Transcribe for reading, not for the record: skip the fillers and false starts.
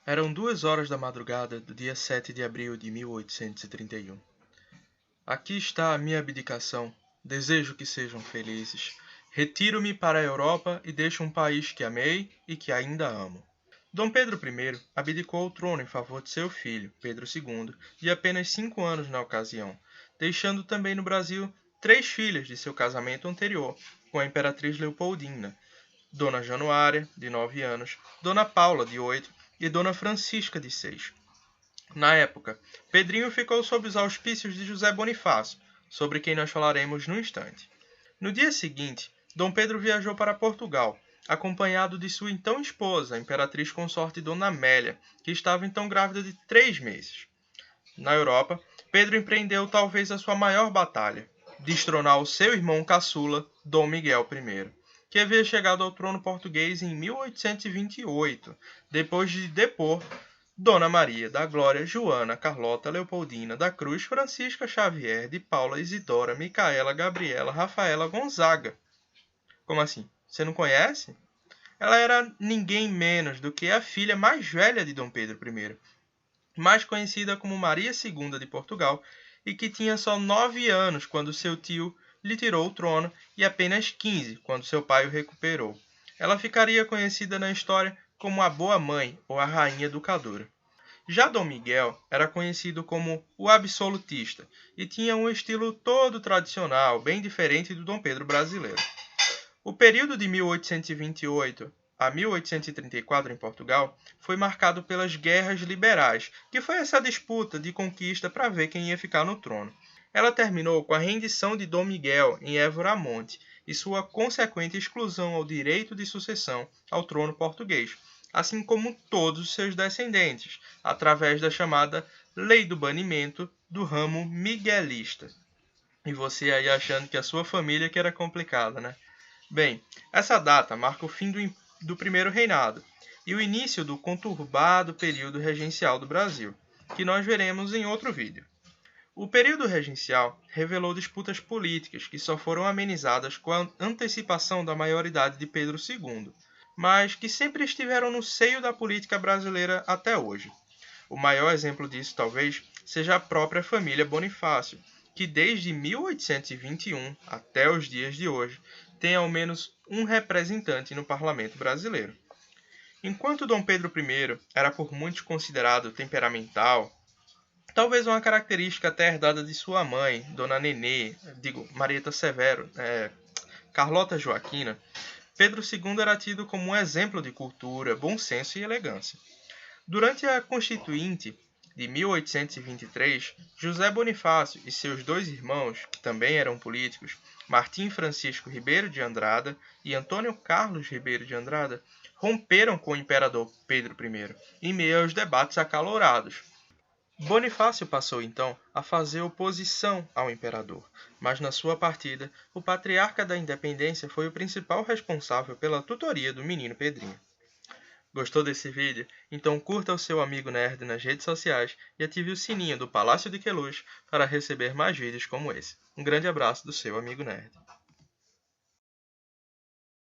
Eram 2 horas da madrugada do dia 7 de abril de 1831. Aqui está a minha abdicação. Desejo que sejam felizes. Retiro-me para a Europa e deixo um país que amei e que ainda amo. Dom Pedro I abdicou o trono em favor de seu filho, Pedro II, de apenas 5 anos na ocasião, deixando também no Brasil 3 filhas de seu casamento anterior com a imperatriz Leopoldina, Dona Januária, de 9 anos, Dona Paula, de 8, e Dona Francisca, de 6. Na época, Pedrinho ficou sob os auspícios de José Bonifácio, sobre quem nós falaremos no instante. No dia seguinte, Dom Pedro viajou para Portugal, acompanhado de sua então esposa, a imperatriz consorte Dona Amélia, que estava então grávida de 3 meses. Na Europa, Pedro empreendeu talvez a sua maior batalha, destronar o seu irmão caçula, Dom Miguel I, que havia chegado ao trono português em 1828, depois de depor Dona Maria da Glória, Joana, Carlota, Leopoldina, da Cruz, Francisca Xavier, de Paula, Isidora, Micaela, Gabriela, Rafaela, Gonzaga. Como assim? Você não conhece? Ela era ninguém menos do que a filha mais velha de Dom Pedro I, mais conhecida como Maria II de Portugal, e que tinha só 9 anos quando seu tio lhe tirou o trono e apenas 15 quando seu pai o recuperou. Ela ficaria conhecida na história como a Boa Mãe ou a Rainha Educadora. Já Dom Miguel era conhecido como o Absolutista e tinha um estilo todo tradicional, bem diferente do Dom Pedro brasileiro. O período de 1828 a 1834 em Portugal foi marcado pelas Guerras Liberais, que foi essa disputa de conquista para ver quem ia ficar no trono. Ela terminou com a rendição de Dom Miguel em Évora Monte e sua consequente exclusão ao direito de sucessão ao trono português, assim como todos os seus descendentes, através da chamada Lei do Banimento do ramo miguelista. E você aí achando que a sua família que era complicada, né? Bem, essa data marca o fim do primeiro reinado e o início do conturbado período regencial do Brasil, que nós veremos em outro vídeo. O período regencial revelou disputas políticas que só foram amenizadas com a antecipação da maioridade de Pedro II, mas que sempre estiveram no seio da política brasileira até hoje. O maior exemplo disso, talvez, seja a própria família Bonifácio, que desde 1821 até os dias de hoje tem ao menos um representante no parlamento brasileiro. Enquanto Dom Pedro I era por muitos considerado temperamental, talvez uma característica até herdada de sua mãe, Dona Marieta Severo, Carlota Joaquina, Pedro II era tido como um exemplo de cultura, bom senso e elegância. Durante a Constituinte de 1823, José Bonifácio e seus 2 irmãos, que também eram políticos, Martim Francisco Ribeiro de Andrada e Antônio Carlos Ribeiro de Andrada, romperam com o imperador Pedro I, em meio aos debates acalorados. Bonifácio passou então a fazer oposição ao imperador, mas na sua partida, o patriarca da independência foi o principal responsável pela tutoria do menino Pedrinho. Gostou desse vídeo? Então curta o seu amigo nerd nas redes sociais e ative o sininho do Palácio de Queluz para receber mais vídeos como esse. Um grande abraço do seu amigo nerd.